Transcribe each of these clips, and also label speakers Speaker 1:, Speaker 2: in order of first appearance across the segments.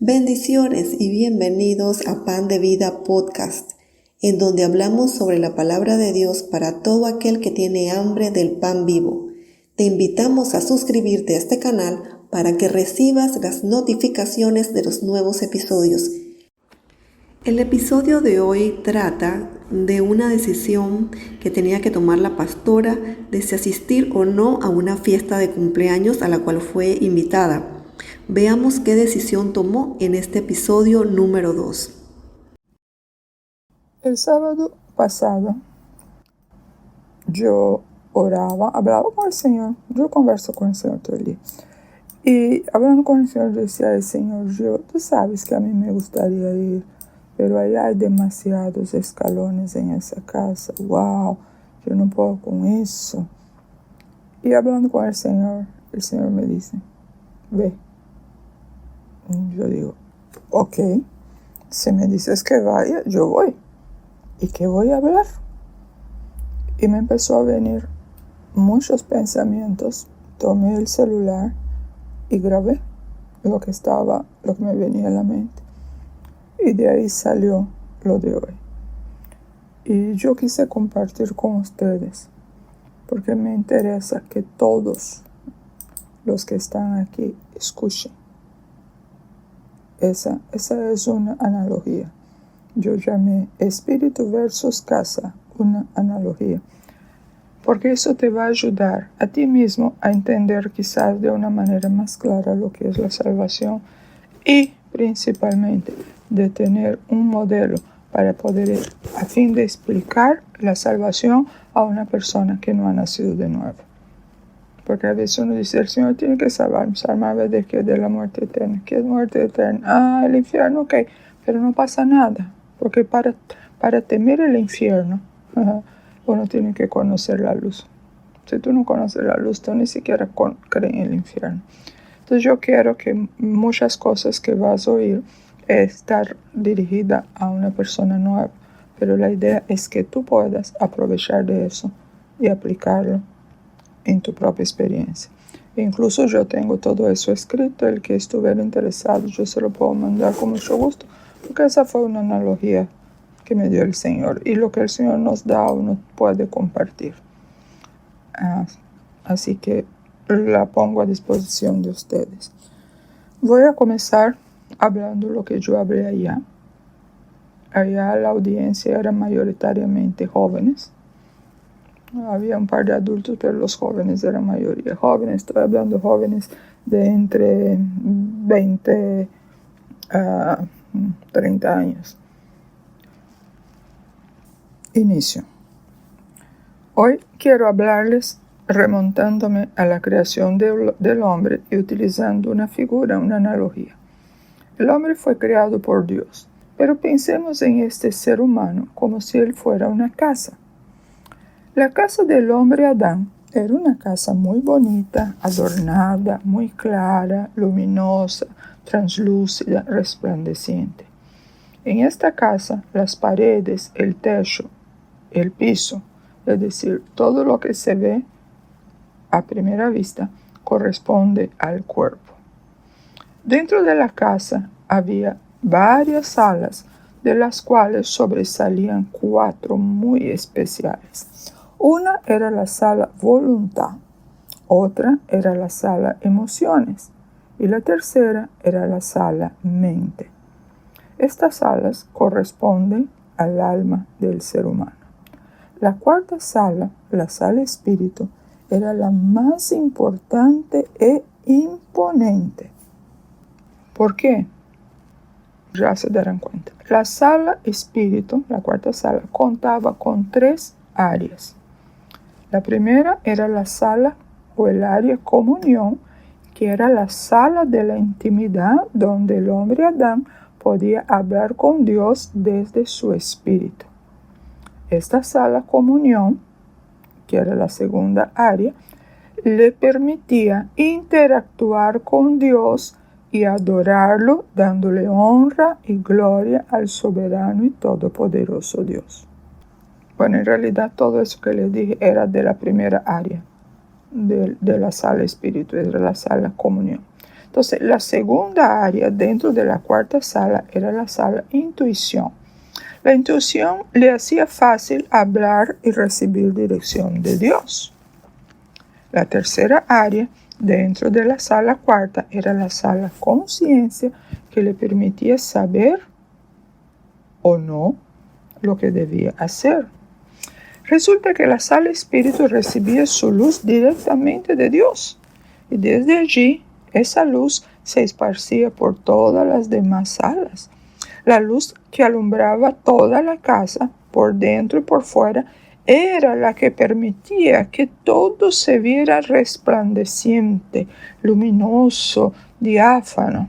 Speaker 1: Bendiciones y bienvenidos a Pan de Vida Podcast, en donde hablamos sobre la palabra de Dios para todo aquel que tiene hambre del pan vivo. Te invitamos a suscribirte a este canal para que recibas las notificaciones de los nuevos episodios. El episodio de hoy trata de una decisión que tenía que tomar la pastora de si asistir o no a una fiesta de cumpleaños a la cual fue invitada. Veamos qué decisión tomó en este episodio número 2.
Speaker 2: El sábado pasado yo hablaba con el Señor. Yo converso con el Señor todo el día. Y hablando con el Señor, yo decía al Señor, tú sabes que a mí me gustaría ir, pero ahí hay demasiados escalones en esa casa. Wow, yo no puedo con eso. Y hablando con el Señor me dice, ve. Yo digo, ok, si me dices que vaya, yo voy. ¿Y qué voy a hablar? Y me empezó a venir muchos pensamientos. Tomé el celular y grabé lo que me venía a la mente. Y de ahí salió lo de hoy. Y yo quise compartir con ustedes, porque me interesa que todos los que están aquí escuchen. Esa es una analogía. Yo llamé espíritu versus casa, una analogía. Porque eso te va a ayudar a ti mismo a entender quizás de una manera más clara lo que es la salvación y principalmente de tener un modelo para poder a fin de explicar la salvación a una persona que no ha nacido de nuevo. Porque a veces uno dice, el Señor tiene que salvarme de que de la muerte eterna. ¿Qué es muerte eterna? El infierno, ok. Pero no pasa nada. Porque para temer el infierno, uno tiene que conocer la luz. Si tú no conoces la luz, tú ni siquiera crees en el infierno. Entonces yo quiero que muchas cosas que vas a oír estar dirigida a una persona nueva. Pero la idea es que tú puedas aprovechar de eso y aplicarlo en tu propia experiencia. Incluso yo tengo todo eso escrito. El que estuviera interesado, yo se lo puedo mandar con mucho gusto, porque esa fue una analogía que me dio el Señor, y lo que el Señor nos da uno puede compartir. Así que la pongo a disposición de ustedes. Voy a comenzar hablando lo que yo hablé allá. Allá la audiencia era mayoritariamente jóvenes. Había un par de adultos, pero los jóvenes eran mayoría jóvenes. Estoy hablando de jóvenes de entre 20 a 30 años. Inicio. Hoy quiero hablarles remontándome a la creación del hombre y utilizando una figura, una analogía. El hombre fue creado por Dios, pero pensemos en este ser humano como si él fuera una casa. La casa del hombre Adán era una casa muy bonita, adornada, muy clara, luminosa, translúcida, resplandeciente. En esta casa, las paredes, el techo, el piso, es decir, todo lo que se ve a primera vista, corresponde al cuerpo. Dentro de la casa había varias salas, de las cuales sobresalían 4 muy especiales. Una era la sala voluntad, otra era la sala emociones y la tercera era la sala mente. Estas salas corresponden al alma del ser humano. La cuarta sala, la sala espíritu, era la más importante e imponente. ¿Por qué? Ya se darán cuenta. La sala espíritu, la cuarta sala, contaba con 3 áreas. La primera era la sala o el área comunión, que era la sala de la intimidad donde el hombre Adán podía hablar con Dios desde su espíritu. Esta sala comunión, que era la segunda área, le permitía interactuar con Dios y adorarlo, dándole honra y gloria al soberano y todopoderoso Dios. Bueno, en realidad todo eso que les dije era de la primera área de la sala espíritu, era la sala comunión. Entonces, la segunda área dentro de la cuarta sala era la sala intuición. La intuición le hacía fácil hablar y recibir dirección de Dios. La tercera área dentro de la sala cuarta era la sala conciencia, que le permitía saber o no lo que debía hacer. Resulta que la sala espíritu recibía su luz directamente de Dios, y desde allí esa luz se esparcía por todas las demás salas. La luz que alumbraba toda la casa, por dentro y por fuera, era la que permitía que todo se viera resplandeciente, luminoso, diáfano.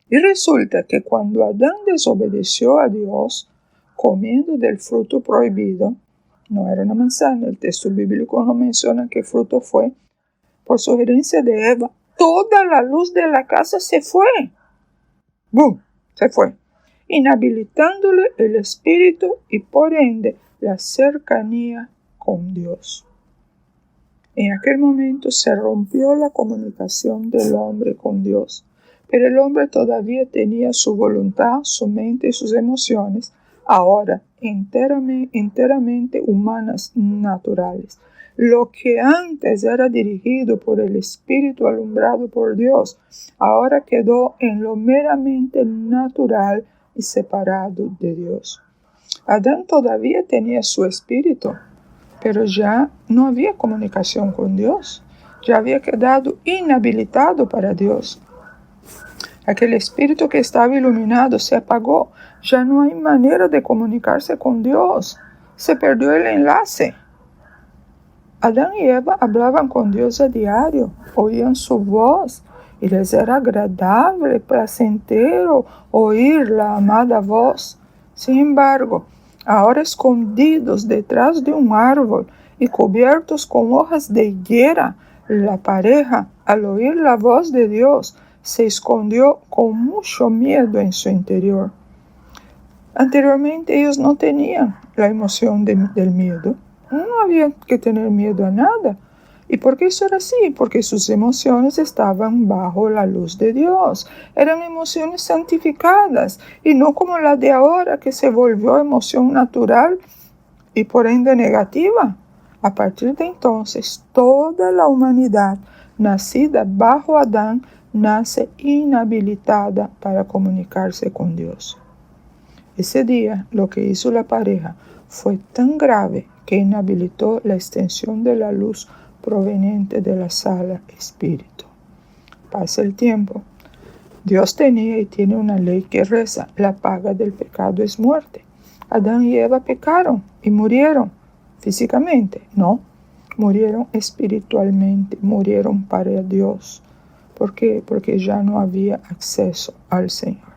Speaker 2: Y resulta que cuando Adán desobedeció a Dios, comiendo del fruto prohibido, no era una manzana, el texto bíblico no menciona qué fruto fue, por sugerencia de Eva, toda la luz de la casa se fue. ¡Bum! Se fue, inhabilitándole el espíritu y por ende la cercanía con Dios. En aquel momento se rompió la comunicación del hombre con Dios, pero el hombre todavía tenía su voluntad, su mente y sus emociones, ahora enteramente humanas, naturales. Lo que antes era dirigido por el Espíritu alumbrado por Dios, ahora quedó en lo meramente natural y separado de Dios. Adán todavía tenía su espíritu, pero ya no había comunicación con Dios. Ya había quedado inhabilitado para Dios. Aquel espíritu que estaba iluminado se apagó. Ya no hay manera de comunicarse con Dios. Se perdió el enlace. Adán y Eva hablaban con Dios a diario, oían su voz y les era agradable, placentero oír la amada voz. Sin embargo, ahora escondidos detrás de un árbol y cubiertos con hojas de higuera, la pareja, al oír la voz de Dios, se escondió con mucho miedo en su interior. Anteriormente ellos no tenían la emoción del miedo. No había que tener miedo a nada. ¿Y por qué eso era así? Porque sus emociones estaban bajo la luz de Dios. Eran emociones santificadas y no como la de ahora, que se volvió emoción natural y por ende negativa. A partir de entonces, toda la humanidad nacida bajo Adán nace inhabilitada para comunicarse con Dios. Ese día, lo que hizo la pareja fue tan grave que inhabilitó la extensión de la luz proveniente de la sala espíritu. Pasa el tiempo. Dios tenía y tiene una ley que reza: la paga del pecado es muerte. Adán y Eva pecaron y murieron físicamente, no, murieron espiritualmente, murieron para Dios. ¿Por qué? Porque ya no había acceso al Señor.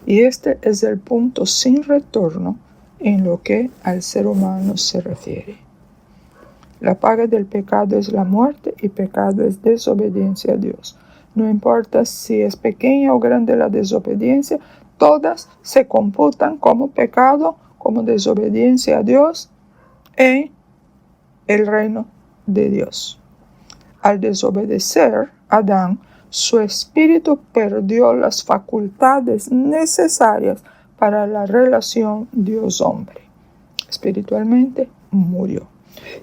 Speaker 2: Y este es el punto sin retorno en lo que al ser humano se refiere. La paga del pecado es la muerte y pecado es desobediencia a Dios. No importa si es pequeña o grande la desobediencia, todas se computan como pecado, como desobediencia a Dios en el reino de Dios. Al desobedecer Adán, su espíritu perdió las facultades necesarias para la relación Dios-hombre. Espiritualmente murió.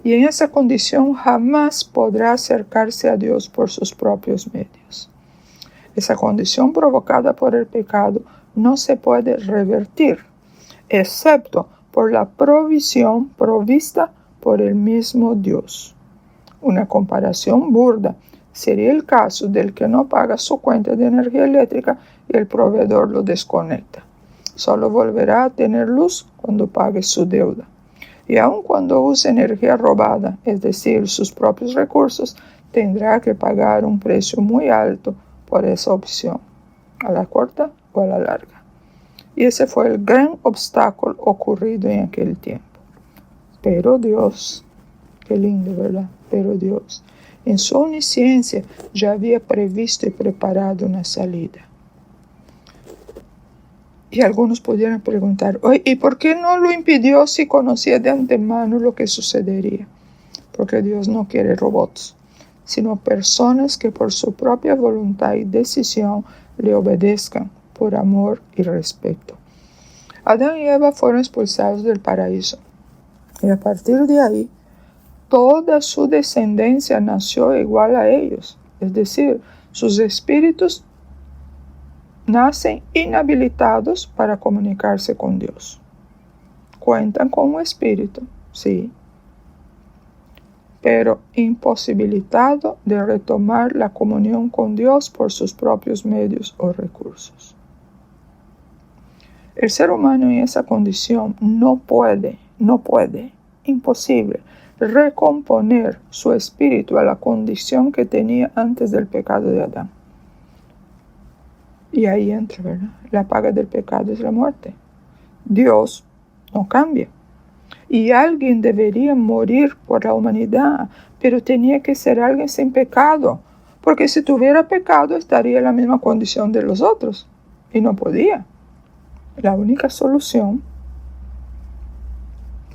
Speaker 2: Y en esa condición jamás podrá acercarse a Dios por sus propios medios. Esa condición provocada por el pecado no se puede revertir, excepto por la provisión provista por el mismo Dios. Una comparación burda sería el caso del que no paga su cuenta de energía eléctrica y el proveedor lo desconecta. Solo volverá a tener luz cuando pague su deuda. Y aun cuando use energía robada, es decir, sus propios recursos, tendrá que pagar un precio muy alto por esa opción, a la corta o a la larga. Y ese fue el gran obstáculo ocurrido en aquel tiempo. Pero Dios, qué lindo, ¿verdad? Pero Dios, en su omnisciencia, ya había previsto y preparado una salida. Y algunos pudieran preguntar, oye, ¿y por qué no lo impidió si conocía de antemano lo que sucedería? Porque Dios no quiere robots. sino personas que por su propia voluntad y decisión le obedezcan por amor y respeto. Adán y Eva fueron expulsados del paraíso, y a partir de ahí, toda su descendencia nació igual a ellos, es decir, sus espíritus nacen inhabilitados para comunicarse con Dios. Cuentan con un espíritu, sí, pero imposibilitado de retomar la comunión con Dios por sus propios medios o recursos. El ser humano en esa condición no puede, imposible, recomponer su espíritu a la condición que tenía antes del pecado de Adán. Y ahí entra, ¿verdad? La paga del pecado es la muerte. Dios no cambia. Y alguien debería morir por la humanidad, pero tenía que ser alguien sin pecado, porque si tuviera pecado estaría en la misma condición de los otros, y no podía. La única solución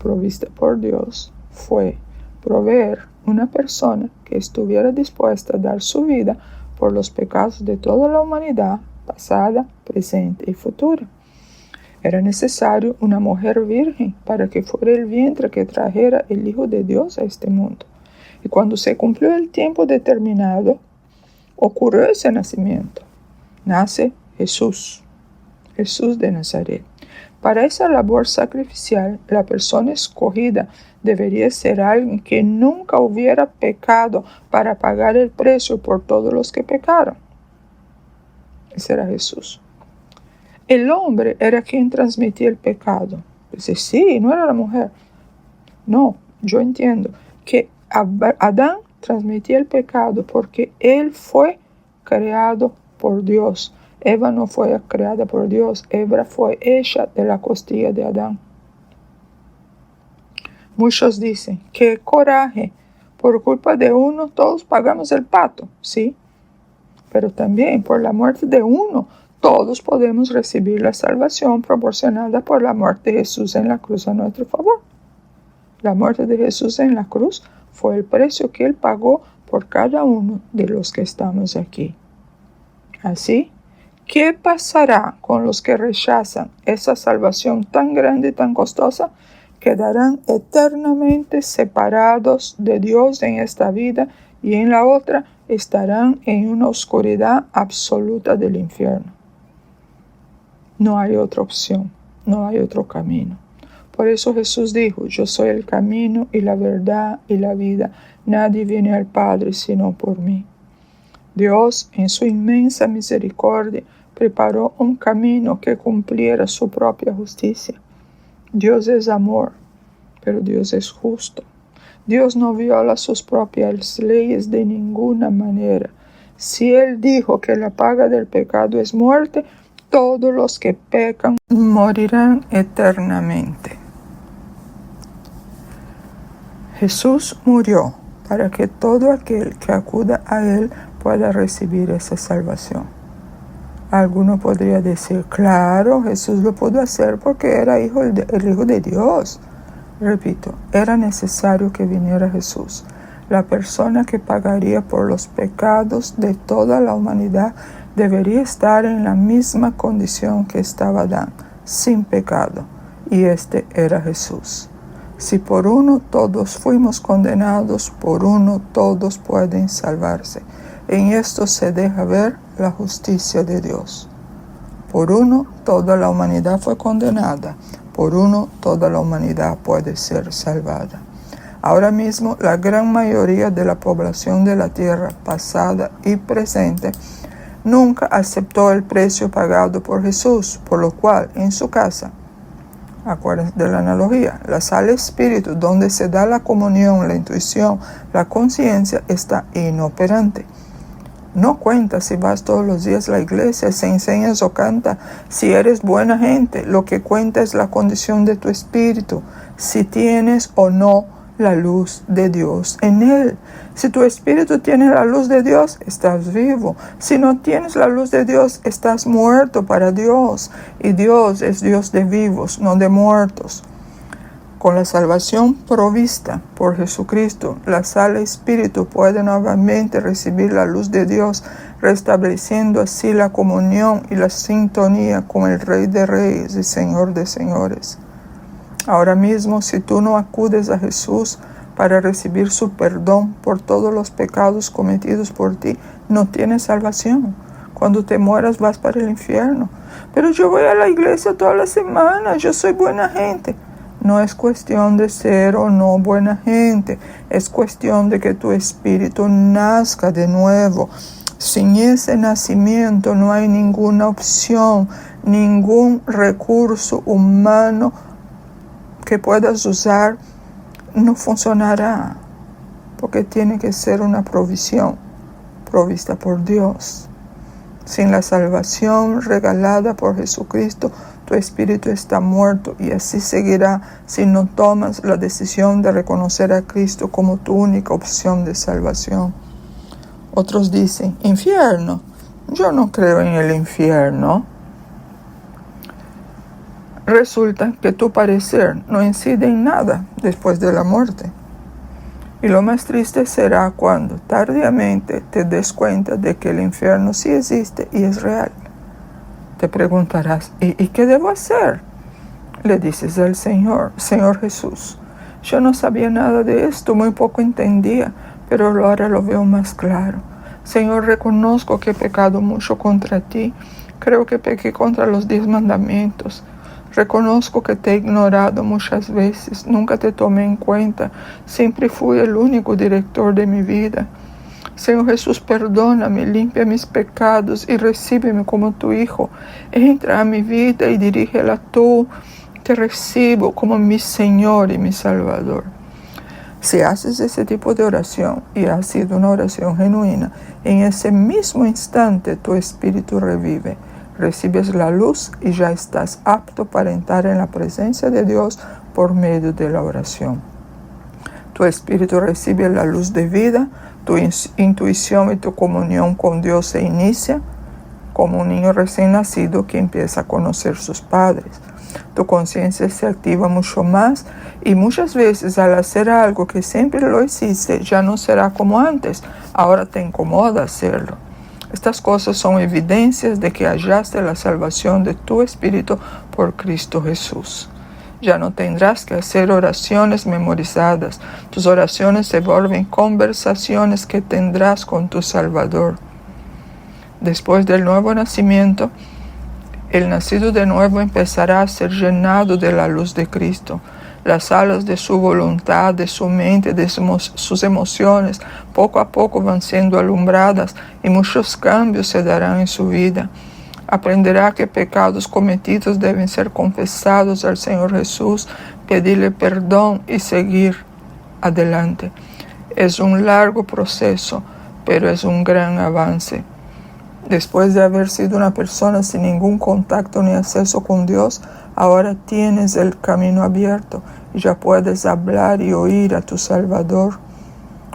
Speaker 2: provista por Dios fue proveer una persona que estuviera dispuesta a dar su vida por los pecados de toda la humanidad, pasada, presente y futura. Era necesario una mujer virgen para que fuera el vientre que trajera el Hijo de Dios a este mundo. Y cuando se cumplió el tiempo determinado, ocurrió ese nacimiento. Nace Jesús de Nazaret. Para esa labor sacrificial, la persona escogida debería ser alguien que nunca hubiera pecado para pagar el precio por todos los que pecaron. Ese era Jesús. El hombre era quien transmitía el pecado. Dice, sí, no era la mujer. No, yo entiendo que Adán transmitía el pecado porque él fue creado por Dios. Eva no fue creada por Dios, Eva fue hecha de la costilla de Adán. Muchos dicen, qué coraje, por culpa de uno todos pagamos el pato, sí, pero también por la muerte de uno todos podemos recibir la salvación proporcionada por la muerte de Jesús en la cruz a nuestro favor. La muerte de Jesús en la cruz fue el precio que Él pagó por cada uno de los que estamos aquí. Así, ¿qué pasará con los que rechazan esa salvación tan grande y tan costosa? Quedarán eternamente separados de Dios en esta vida y en la otra estarán en una oscuridad absoluta del infierno. No hay otra opción, no hay otro camino. Por eso Jesús dijo, yo soy el camino y la verdad y la vida. Nadie viene al Padre sino por mí. Dios, en su inmensa misericordia, preparó un camino que cumpliera su propia justicia. Dios es amor, pero Dios es justo. Dios no viola sus propias leyes de ninguna manera. Si Él dijo que la paga del pecado es muerte, todos los que pecan morirán eternamente. Jesús murió para que todo aquel que acuda a Él pueda recibir esa salvación. Alguno podría decir, claro, Jesús lo pudo hacer porque era el Hijo de Dios. Repito, era necesario que viniera Jesús, la persona que pagaría por los pecados de toda la humanidad. Debería estar en la misma condición que estaba Adán, sin pecado, y este era Jesús. Si por uno todos fuimos condenados, por uno todos pueden salvarse. En esto se deja ver la justicia de Dios. Por uno toda la humanidad fue condenada, por uno toda la humanidad puede ser salvada. Ahora mismo la gran mayoría de la población de la tierra, pasada y presente, nunca aceptó el precio pagado por Jesús, por lo cual en su casa, acuérdense de la analogía, la sala espíritu donde se da la comunión, la intuición, la conciencia está inoperante. No cuenta si vas todos los días a la iglesia, si enseñas o cantas, si eres buena gente. Lo que cuenta es la condición de tu espíritu, si tienes o no la luz de Dios en él. Si tu espíritu tiene la luz de Dios, estás vivo. Si no tienes la luz de Dios, estás muerto para Dios. Y Dios es Dios de vivos, no de muertos. Con la salvación provista por Jesucristo, la sal y espíritu pueden nuevamente recibir la luz de Dios, restableciendo así la comunión y la sintonía con el Rey de Reyes y Señor de Señores. Ahora mismo, si tú no acudes a Jesús para recibir su perdón por todos los pecados cometidos por ti, no tienes salvación. Cuando te mueras vas para el infierno. Pero yo voy a la iglesia toda la semana, yo soy buena gente. No es cuestión de ser o no buena gente, es cuestión de que tu espíritu nazca de nuevo. Sin ese nacimiento no hay ninguna opción, ningún recurso humano que puedas usar no funcionará, porque tiene que ser una provisión provista por Dios. Sin la salvación regalada por Jesucristo, tu espíritu está muerto y así seguirá si no tomas la decisión de reconocer a Cristo como tu única opción de salvación. Otros dicen, infierno. Yo no creo en el infierno. Resulta que tu parecer no incide en nada después de la muerte. Y lo más triste será cuando tardíamente te des cuenta de que el infierno sí existe y es real. Te preguntarás, ¿y qué debo hacer? Le dices al Señor Jesús, yo no sabía nada de esto, muy poco entendía, pero ahora lo veo más claro. Señor, reconozco que he pecado mucho contra ti, creo que pequé contra los 10 mandamientos. Reconozco que te he ignorado muchas veces, nunca te tomé en cuenta, siempre fui el único director de mi vida. Señor Jesús, perdóname, limpia mis pecados y recíbeme como tu Hijo. Entra a mi vida y dirígela tú. Te recibo como mi Señor y mi Salvador. Si haces ese tipo de oración y ha sido una oración genuina, en ese mismo instante tu espíritu revive. Recibes la luz y ya estás apto para entrar en la presencia de Dios por medio de la oración. Tu espíritu recibe la luz de vida, tu intuición y tu comunión con Dios se inicia como un niño recién nacido que empieza a conocer sus padres. Tu conciencia se activa mucho más y muchas veces al hacer algo que siempre lo hiciste ya no será como antes, ahora te incomoda hacerlo. Estas cosas son evidencias de que hallaste la salvación de tu espíritu por Cristo Jesús. Ya no tendrás que hacer oraciones memorizadas. Tus oraciones se vuelven conversaciones que tendrás con tu Salvador. Después del nuevo nacimiento, el nacido de nuevo empezará a ser llenado de la luz de Cristo. Las alas de su voluntad, de su mente, de sus emociones, poco a poco van siendo alumbradas y muchos cambios se darán en su vida. Aprenderá que pecados cometidos deben ser confesados al Señor Jesús, pedirle perdón y seguir adelante. Es un largo proceso, pero es un gran avance. Después de haber sido una persona sin ningún contacto ni acceso con Dios, ahora tienes el camino abierto y ya puedes hablar y oír a tu Salvador.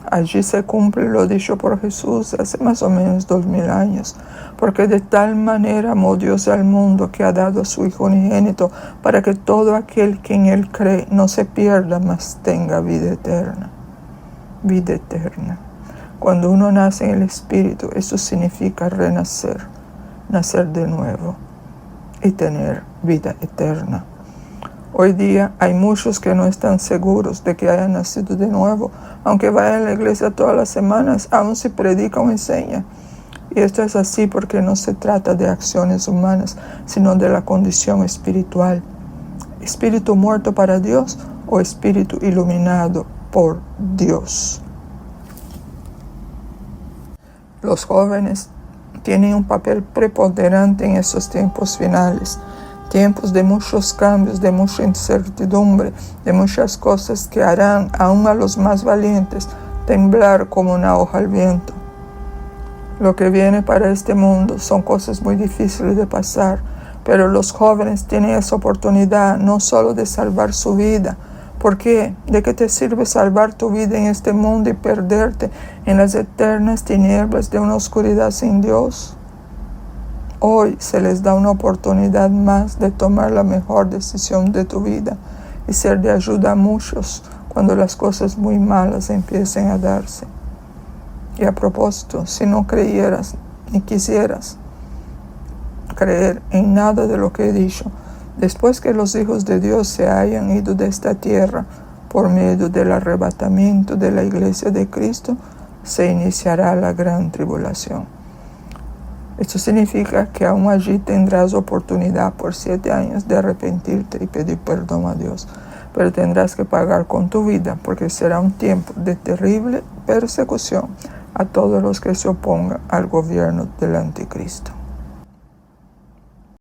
Speaker 2: Allí se cumple lo dicho por Jesús hace más o menos 2000 años, porque de tal manera amó Dios al mundo que ha dado a su Hijo unigénito para que todo aquel que en Él cree no se pierda, mas tenga vida eterna. Vida eterna. Cuando uno nace en el Espíritu, eso significa renacer, nacer de nuevo y tener vida eterna. Hoy día hay muchos que no están seguros de que hayan nacido de nuevo, aunque vayan a la iglesia todas las semanas, aún se predica o enseña. Y esto es así porque no se trata de acciones humanas, sino de la condición espiritual. Espíritu muerto para Dios o espíritu iluminado por Dios. Los jóvenes tienen un papel preponderante en esos tiempos finales. Tiempos de muchos cambios, de mucha incertidumbre, de muchas cosas que harán aún a los más valientes temblar como una hoja al viento. Lo que viene para este mundo son cosas muy difíciles de pasar, pero los jóvenes tienen esa oportunidad no solo de salvar su vida. ¿Por qué? ¿De qué te sirve salvar tu vida en este mundo y perderte en las eternas tinieblas de una oscuridad sin Dios? Hoy se les da una oportunidad más de tomar la mejor decisión de tu vida y ser de ayuda a muchos cuando las cosas muy malas empiecen a darse. Y a propósito, si no creyeras ni quisieras creer en nada de lo que he dicho, después que los hijos de Dios se hayan ido de esta tierra por medio del arrebatamiento de la iglesia de Cristo, se iniciará la gran tribulación. Esto significa que aún allí tendrás oportunidad por 7 años de arrepentirte y pedir perdón a Dios, pero tendrás que pagar con tu vida, porque será un tiempo de terrible persecución a todos los que se opongan al gobierno del anticristo.